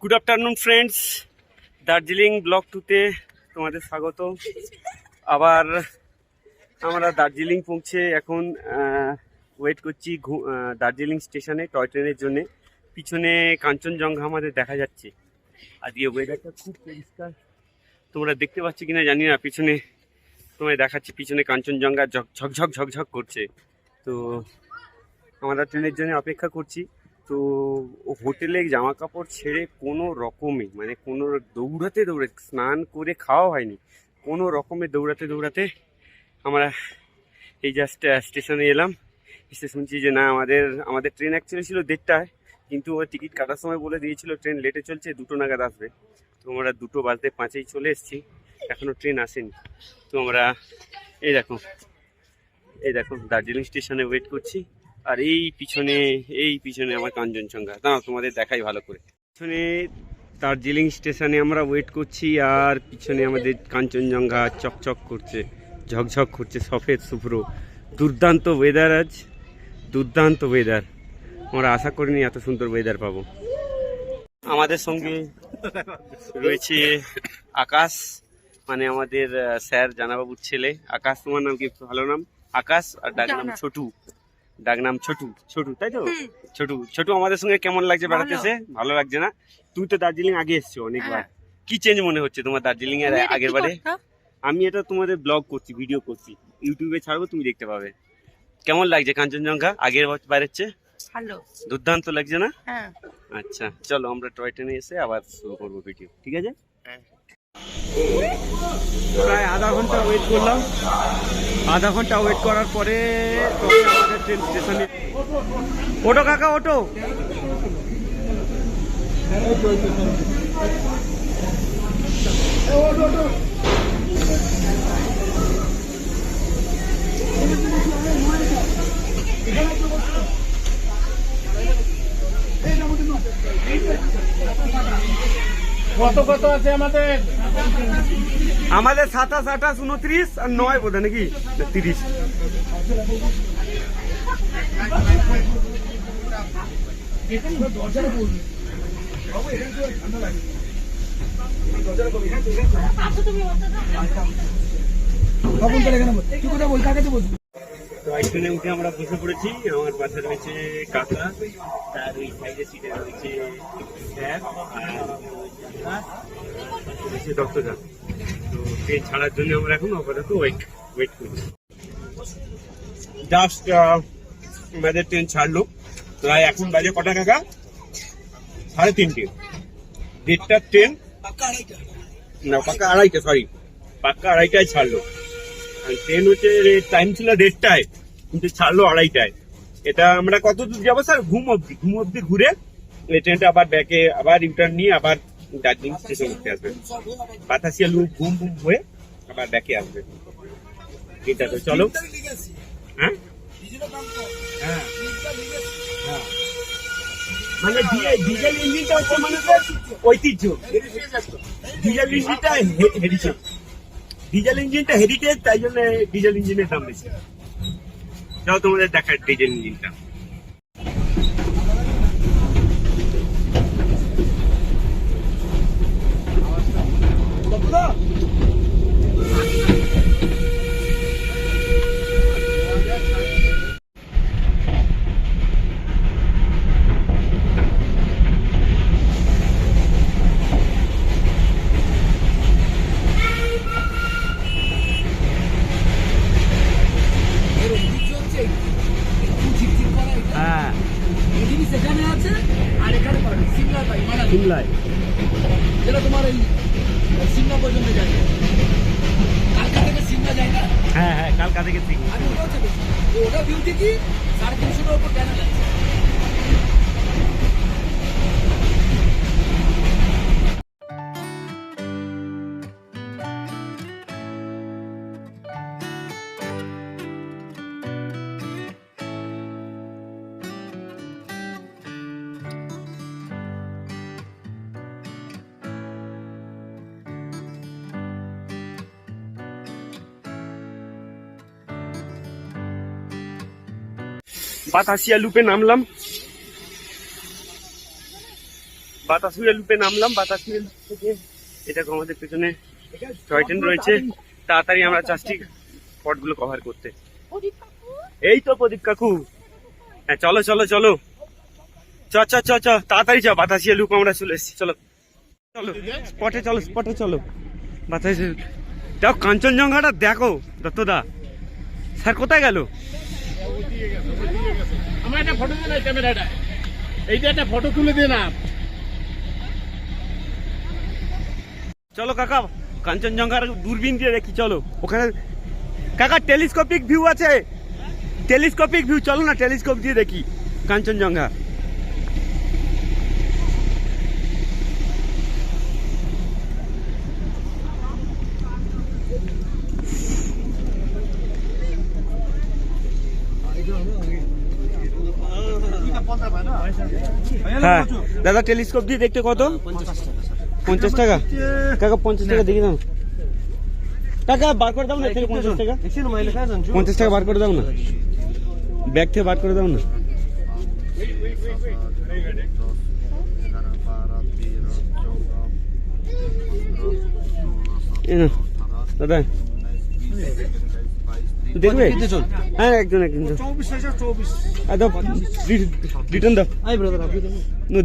Good afternoon friends, Darjeeling block 2-তে তোমাদের স্বাগত। আবার আমরা দার্জিলিং পৌঁছে এখন ওয়েট করছি দার্জিলিং স্টেশনে টয় ট্রেনের জন্য। পিছনে কাঞ্চনজঙ্ঘা আমাদের দেখা যাচ্ছে। আজকে ওয়েদারটা খুব পরিষ্কার, তোমরা দেখতে পাচ্ছ কিনা জানি না। পিছনে তোমায় দেখাচ্ছি, পিছনে কাঞ্চনজঙ্ঘা ঝকঝক ঝকঝক করছে। তো আমরা ট্রেনের জন্য অপেক্ষা করছি। তো হোটেলে জামা কাপড় ছেড়ে কোনো রকমে কোনো দৌড়াতে স্নান করে খাওয়া হয়নি, কোনো রকমে দৌড়াতে আমরা এই জাস্ট স্টেশনে এলাম। এসে শুনছি যে না, আমাদের ট্রেন অ্যাকচুয়ালি ছিল 1:30টায়, কিন্তু ও টিকিট কাটার সময় বলে দিয়েছিল ট্রেন লেটে চলছে, 2টো নাগাদ আসবে। তো আমরা 2:05 চলে এসেছি, এখনও ট্রেন আসেনি। তো আমরা এই দেখো দার্জিলিং স্টেশনে ওয়েট করছি। আর এই পিছনে আমার কাঞ্চনজঙ্ঘা, দাঁড়াও তোমাদের দেখাই ভালো করে। পিছনে দার্জিলিং স্টেশনে আমরা ওয়েট করছি, আর পিছনে আমাদের কাঞ্চনজঙ্ঘা চকচক করছে, ঝকঝক করছে, সফেদ শুভ্র। দুর্দান্ত ওয়েদার, আজ দুর্দান্ত ওয়েদার। আমরা আশা করিনি এত সুন্দর ওয়েদার পাবো। আমাদের সঙ্গে রয়েছে আকাশ, আমাদের স্যার জানাবাবুর ছেলে। আকাশ, তোমার নাম কি? ভালো নাম আকাশ, আর ডাকনাম ছোটু। ছোটু তাই তো? ছোটু আমাদের সঙ্গে কেমন লাগছে বেড়াতে এসে? ভালো লাগছে না? তুই তো দার্জিলিং আগে এসছো অনেকবার, কি চেঞ্জ মনে হচ্ছে তোমার দার্জিলিং এর আগের বারে? আমি এটা তোমাদের ব্লগ করছি, ভিডিও করছি, ইউটিউবে ছাড়বো, তুমি দেখতে পাবে। কেমন লাগছে কাঞ্চনজঙ্ঘা আগের বারের চেয়ে? ভালো, দুর্দান্ত লাগছে না? হ্যাঁ। আচ্ছা চলো, আমরা টয় ট্রেনে এসে আবার শুরু করবো ভিডিও, ঠিক আছে? প্রায় আধা ঘন্টা ওয়েট করলাম। আধা ঘন্টা ওয়েট করার পরে তবে আমাদের ট্রেন স্টেশনে। ওটো কাকা, ওটো। কত আছে আমাদের? 27, 28, 29 আর 9 বোধ হয়, নাকি 30। তো ট্রেনে উঠে আমরা বসে পড়েছি। আমার পাশে রয়েছে কাকা, তার ওই সাইডের সিটে রয়েছে স্যার, আর রয়েছে দত্তদা। তো ট্রেন ছাড়ার জন্য আমরা এখন আপাতত ওয়েট করছি। জাস্ট আমাদের ট্রেন ছাড়লো, প্রায় এখন বাজে কটা কাকা? 3:30। 1:30টার ট্রেন, না পাক্কা 2:30, সরি পাক্কা 2:30টায় ছাড়লো। ট্রেন হচ্ছে টাইম ছিল 1:30টায়, কিন্তু ছাড়লো 2:30টায়। এটা আমরা কত দূর যাবো স্যার? ঘুম অব্দি ঘুরে এই ট্রেনটা আবার ব্যাকে আবার ইউটার্ন নিয়ে আবার দার্জিলিং স্টেশন উঠতে আসবে। বাতাসিয়া লুপ ঘুম হয়ে আবার ব্যাকে আসবে। ঠিক আছে চলো। হ্যাঁ হ্যাঁ হ্যাঁ, ডিজেল ইঞ্জিনটা হচ্ছে ঐতিহ্য। ডিজেল ইঞ্জিনটা হেরিটেজ, তাই জন্য ডিজেল ইঞ্জিনের দাম বেশি। যাও তোমাদের দেখার ডিজেল ইঞ্জিনটা। সিমলায় যেটা তোমার এই সিমলা পর্যন্ত যায়, কালকা থেকে সিমলা যায় না? হ্যাঁ হ্যাঁ, কালকা থেকে সিমলা। ওটা বিউটি কি 350-এর উপর ক্যানেল আছে। বাতাসিয়া লুপে নামলাম। বাতাসুয়া লুপে নামলাম। বাতাসুয়া লুপ থেকে এটা আমাদের পেছনে টয় ট্রেন রয়েছে। তাড়াতাড়ি আমরা চাষটি স্পটগুলো কভার করতে। এই তো প্রদীপ কাকু। হ্যাঁ চলো চলো চলো, চ চ চ চ তাড়াতাড়ি চ। বাতাসিয়া লুপ আমরা চলে এসেছি, চলো চলো স্পটে চলো, স্পটে চলো। বাতাসিয়া দেখো কাঞ্চনজঙ্ঘাটা দেখো। দত্তদা স্যার কোথায় গেল? আমার একটা ফটো দে না, ক্যামেরাটা এইটা একটা ফটো তুলে দে না। চলো কাকা কাঞ্চনজঙ্ঘার দূরবীন দিয়ে দেখি, চলো ওখানে। কাকা টেলিস্কোপিক ভিউ আছে, টেলিস্কোপিক ভিউ, চলো না টেলিস্কোপ দিয়ে দেখি কাঞ্চনজঙ্ঘা। হ্যাঁ দাদা টেলিস্কোপ দিয়ে দেখতে কত? 50 টাকা। কাকা 50 টাকা দেখি দাও কাকা, বার করে দাও না থেকে 50 টাকা। 50 টাকা বার করে দাও না, ব্যাগ থেকে বার করে দাও না। দাদা দেখবে? হ্যাঁ একজন একজন রিটার্ন দাও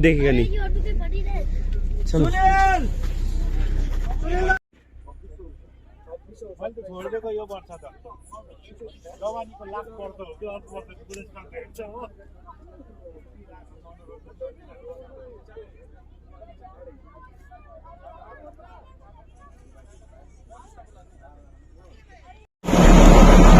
দেখে গানি। চলো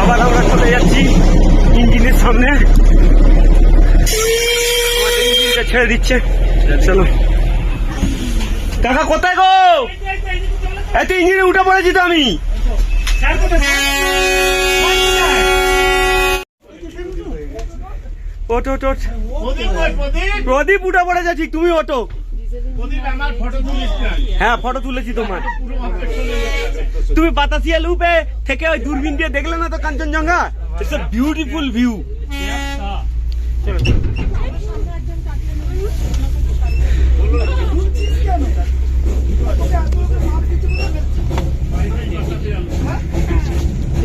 আবার আমরা চলে যাচ্ছি ইঞ্জিনের সামনে, আমাদের ইঞ্জিনটা ছেড়ে দিচ্ছে। চলো কাকা কোথায় গো? এত ইঞ্জিনে উঠে পড়েছি তো আমি। ওটো ওটো, প্রদীপ উঠে পড়ে যাচ্ছি, তুমি ওটো। হ্যাঁ ফটো তুলেছি তোমার। তুমি বাতাসিয়া লুপে থেকে ওই দূরবীন দিয়ে দেখলে না তো Kanchenjunga? It's a beautiful view.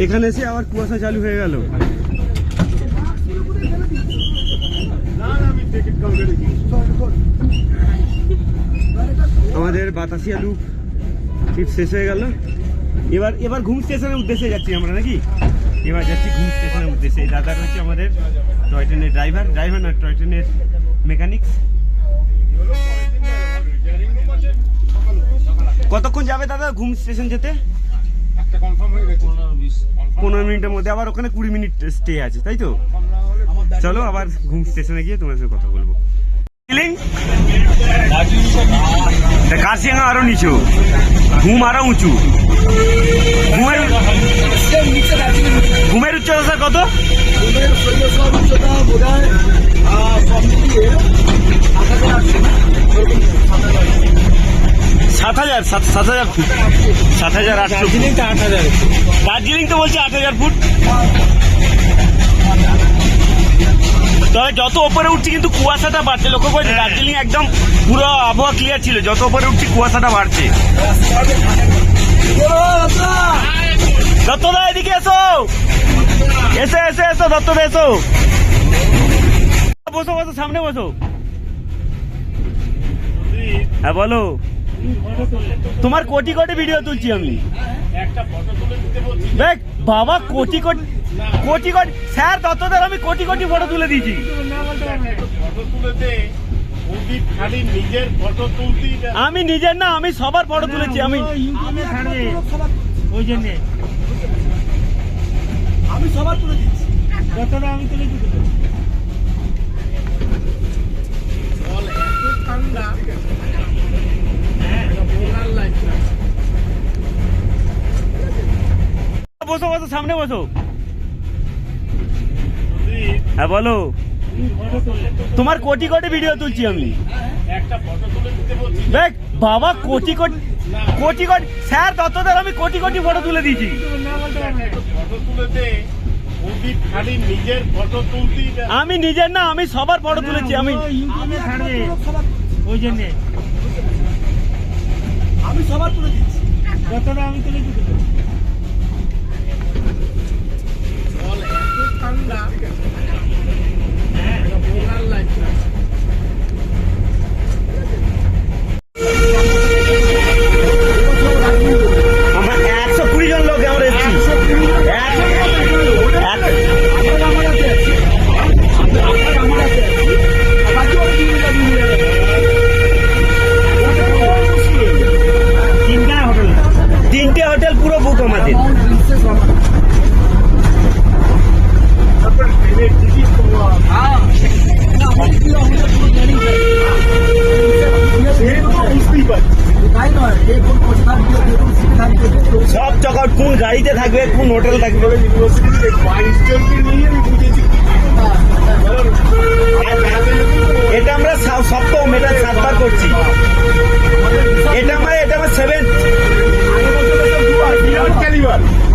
এখানে এসে আবার কুয়াশা চালু হয়ে গেল। আমাদের বাতাসিয়া লুপ ট্রিপ শেষ হয়ে গেল। এবার এবার ঘুম স্টেশনের উদ্দেশ্যে যাচ্ছি আমরা, নাকি? এবার যাচ্ছি ঘুম স্টেশনের উদ্দেশ্যে। দাদা রয়েছে আমাদের টয় ট্রেনের ড্রাইভার না টয় ট্রেনের মেকানিক্স। কতক্ষণ যাবে দাদা ঘুম স্টেশন যেতে? 15 মিনিটের মধ্যে। আবার ওখানে 20 মিনিট স্টে আছে, তাই তো? চলো আবার ঘুম স্টেশনে গিয়ে তোমার সাথে কথা বলবো। কার্সিয়াঙ্গা আরো নিচু, ঘুম আরো উঁচু। ঘুমের উচ্চতা কত? 7,000 ফুট। 7,800। দার্জিলিং তো বলছে 8,000 ফুট। তবে যত ওপরে উঠছি কিন্তু কুয়াশাটা বাড়ছে, লক্ষ্য করেছি। দার্জিলিং একদম পুরো আবহাওয়া ক্লিয়ার ছিল, যত ওপরে উঠছি কুয়াশাটা বাড়ছে। দত্তদা এদিকে এসো, এসো এসো এসো দত্তদা এসো। বসো বসো, সামনে বসো। হ্যাঁ বলো। তোমার কোটি কোটি ভিডিও তুলছি আমি। দেখ বাবা, কোটি কোটি কোটি কোটি স্যার দত্তদার আমি কোটি কোটি ফটো তুলে দিয়েছি। আমি নিজের না, আমি সবার ফটো তুলেছি। আমি ওই জন্য আমি সবার তুলে দিচ্ছি। দত্তদা আমি তুলে দিচ্ছি। বসো বসো, সামনে বসো। হ্যাঁ বলো। তোমার কোটি কোটি ভিডিও তুলছি আমি। দেখ বাবা, কোটি কোটি কোটি কোটি স্যার দত্তদার আমি কোটি কোটি ফটো তুলে দিয়েছি। আমি নিজের না, আমি সবার ফটো তুলেছি। আমি ওই জন্য যতটা আমি তুলে দিতে পারি। জল এত ঠান্ডা, এটা বলার লাগবে না। আমরা 120 জন লোক আমরা এসেছি। তিনটে হোটেল পুরো বুক আমাদের। সব চকার কোন গাড়িতে থাকবে, কোন হোটেল থাকবে, এটা আমরা সপ্তম, এটা 7বার করছি। এটা আমার 7th।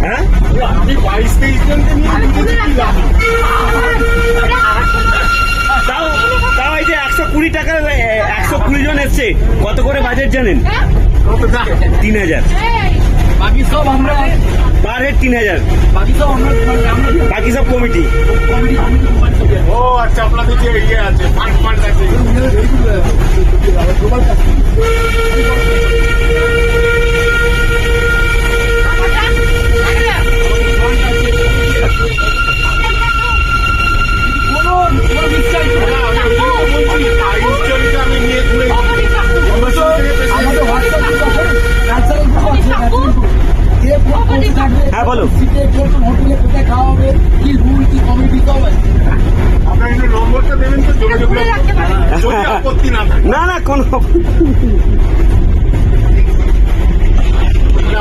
হ্যাঁ, তাও তাও এই যে 120 টাকা, 120 জন এসছে। কত করে বাজেট জানেন? 3000। বাকি সব আমরা পার হেড 3000। বাকি সব আমরা বাকি সব কমিটি। ও আচ্ছা, আপনাদের যে ইয়ে আছে, ফান্ড আছে। আমি নিয়ে ঘুরে আমাদের হোয়াটসঅ্যাপ গ্রুপ আছে, কালচারাল গ্রুপ আছে, যে থাকবে। হ্যাঁ, বলো। সিটে কোন হোটেলে কোথায় খাওয়া হবে, কি রুল, কি কমিটি, সব আছে। আপনার একটু নম্বরটা দেবেন তো, যোগাযোগ যদি আপত্তি না থাকে। না না, কোন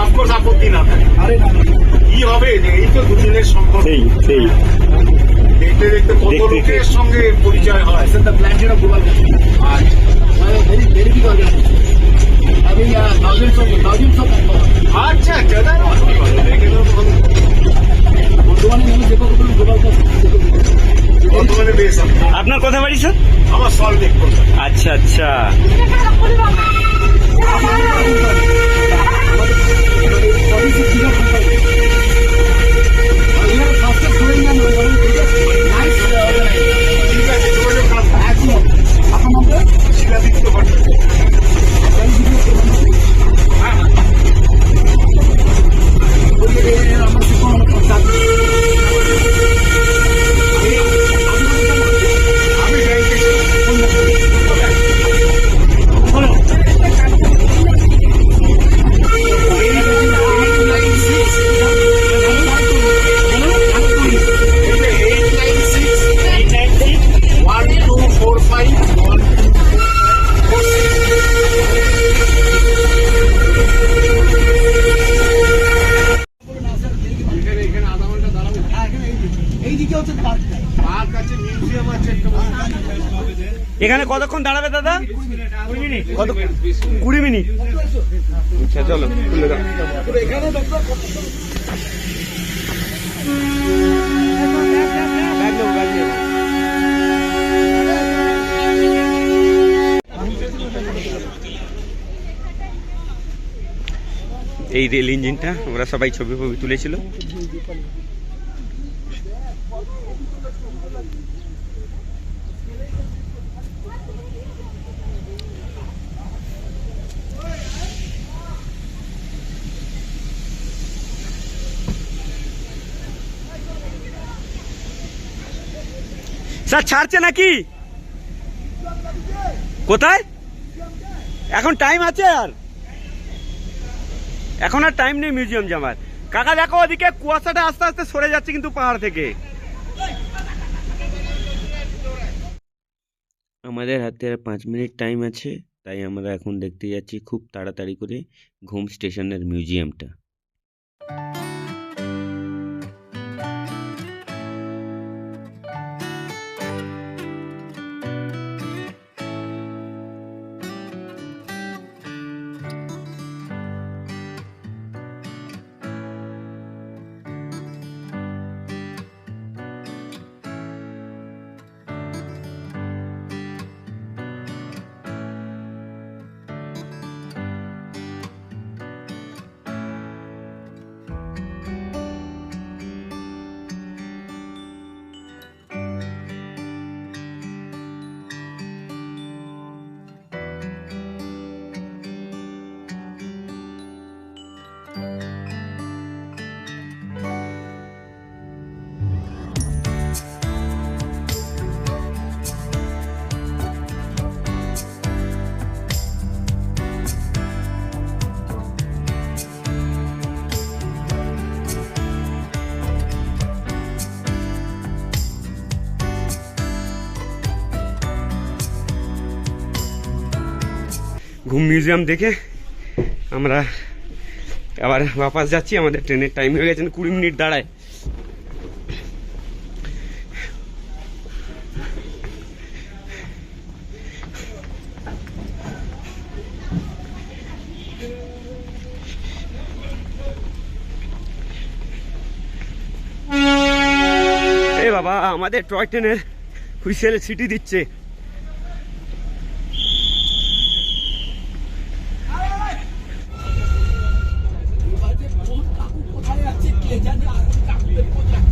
অফকোর্স আপত্তি না থাকে। আরে না, কি হবে, এই তো দুদিনের সম্পর্ক। সেই সেই দেখতে দেখতে কত দেখতে লোকের সঙ্গে পরিচয় হয়। the planted of global very very big organization having thousands of members. আচ্ছা আচ্ছা, বর্তমানে আমি দেখো গ্লোবাল বর্তমানে বেশ আপনার কথা বাড়ি স্যার? আমার সল দেখবো। আচ্ছা আচ্ছা। ঠিক আছে, যোগাযোগ রাখবো। শিলাদিত্য ভট্টাচার্য। আমি ব্যাংকে এখানে আধা ঘন্টা দাঁড়াবো। এইদিকে হচ্ছে পার্কটা। পার্ক আছে, মিউজিয়াম আছে একটা। এখানে কতক্ষণ দাঁড়াবে দাদা? কত? 20 মিনিট। আচ্ছা চলো, খুলে দাও। এখানে দেখো ব্যাগ নেবো, ব্যাগ নেবো। এই রেল ইঞ্জিনটা ওরা সবাই ছবি ফবি তুলেছিল। স্যার ছাড়ছে নাকি? কোথায়? এখন টাইম আছে, আর এখন আর টাইম নেই মিউজিয়াম যাওয়ার। কাকা দেখো ওদিকে কুয়াশাটা আস্তে আস্তে সরে যাচ্ছে কিন্তু পাহাড় থেকে। আমাদের হাতে আর 5 মিনিট টাইম আছে, তাই আমরা এখন দেখতে যাচ্ছি খুব তাড়াতাড়ি করে ঘুম স্টেশনের মিউজিয়ামটা। মিউজিয়াম দেখে আমরা আবার বাপাস যাচ্ছি। আমাদের ট্রেনের টাইম হয়ে গেছে, 20 মিনিট দাঁড়ায়। এ বাবা, আমাদের টয় ট্রেনের হুইসেল সিটি দিচ্ছে। কোথায় আছে কে জানে, আর কাকুদের কোথায়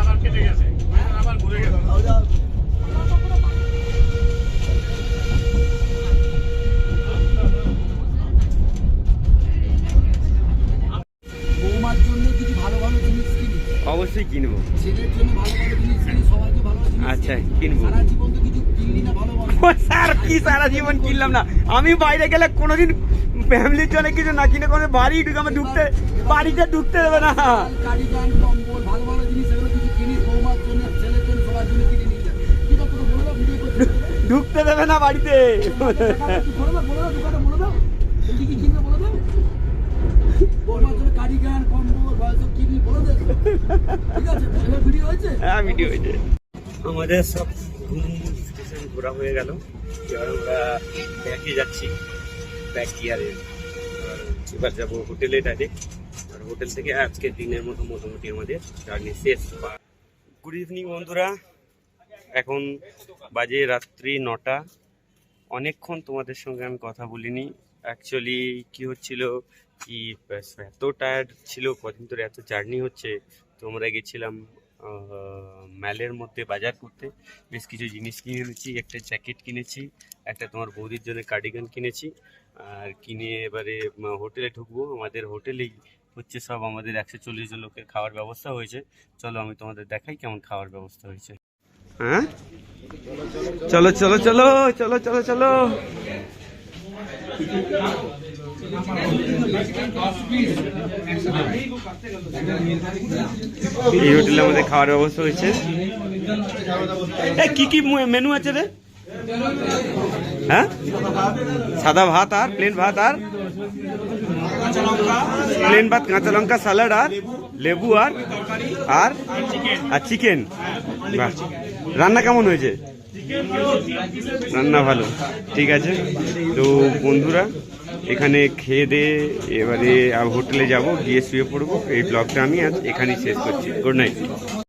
আবার কেটে গেছে, আবার ঘুরে গেছে। বৌমার জন্য কিছু ভালো ভালো জিনিস কিনি, অবশ্যই কিনবো। ছেলের জন্য ভালো ভালো জিনিস কিনি, সবাইকে ভালো ভালো জিনিস আচ্ছা, কিনি। কিনবো। সারা জীবন তো কিছু কিনলি না ভালো ভালো। স্যার কি সারা জীবন কিনলাম না? আমি বাইরে গেলে কোনোদিন ফ্যামিলির জন্য কিছু না কিনে কোনো বাড়ি ঢুকে আমার ঢুকতে, বাড়িতে ঢুকতে দেবে না। গাড়ি গান কম্বল ভালো ভালো জিনিস এগুলো কিছু কিনি, বৌমার জন্য ছেলের জন্য সবার জন্য কিনে নিয়ে যাবে। কি তো তোকে বলে দাও, ভিডিও করতে ঢুকতে দেবে না বাড়িতে। বলে দাও দোকানে বলে দাও কি কি কিনবে বলে দাও। বৌমার জন্য গাড়ি গান কম্বল বয়স কিনি বলে দাও। ঠিক আছে, এবার ভিডিও হয়েছে। হ্যাঁ, ভিডিও হয়েছে। আমাদের সব স্টেশন ঘোরা হয়ে গেল। এবার আমরা ব্যাকে যাচ্ছি, ব্যাক গিয়ারে। এবার যাবো হোটেলে ডাইরেক্ট। আর হোটেল থেকে আজকের দিনের মতো মোটামুটি আমাদের জার্নি শেষ। গুড ইভিনিং বন্ধুরা, এখন বাজে রাত্রি 9টা। অনেকক্ষণ তোমাদের সঙ্গে আমি কথা বলিনি। অ্যাকচুয়ালি কি হচ্ছিল কি, এত টায়ার্ড ছিল, কদিন ধরে এত জার্নি হচ্ছে। তো আমরা গেছিলাম ম্যালের মধ্যে বাজার করতে, বেশ কিছু জিনিস কিনে এনেছি। একটা জ্যাকেট কিনেছি, একটা তোমার বৌদির জন্য কার্ডিগান কিনেছি। আর কিনে এবারে হোটেলে ঢুকবো। আমাদের হোটেলেই হচ্ছে সব, আমাদের 140 জন লোকের খাওয়ার ব্যবস্থা হয়েছে। চলো আমি তোমাদের দেখাই কেমন খাওয়ার ব্যবস্থা হয়েছে। হ্যাঁ, চলো চলো চলো চলো চলো চলো। এই হোটেলে আমাদের খাওয়ার ব্যবস্থা হয়েছে। কি কি মেনু আছে রে? হ্যাঁ, সাদা ভাত আর প্লেন ভাত, আর প্লেন ভাত, কাঁচা লঙ্কা, স্যালাড, আর লেবু, আর আর আর চিকেন। বাহ, রান্না কেমন হয়েছে? রান্না ভালো, ঠিক আছে। তো বন্ধুরা, এখানে খেয়ে দিয়ে এবারে হোটেলে যাব, গিয়ে শুয়ে পড়বো। এই ব্লগটা আমি আজ এখানেই শেষ করছি। Good night.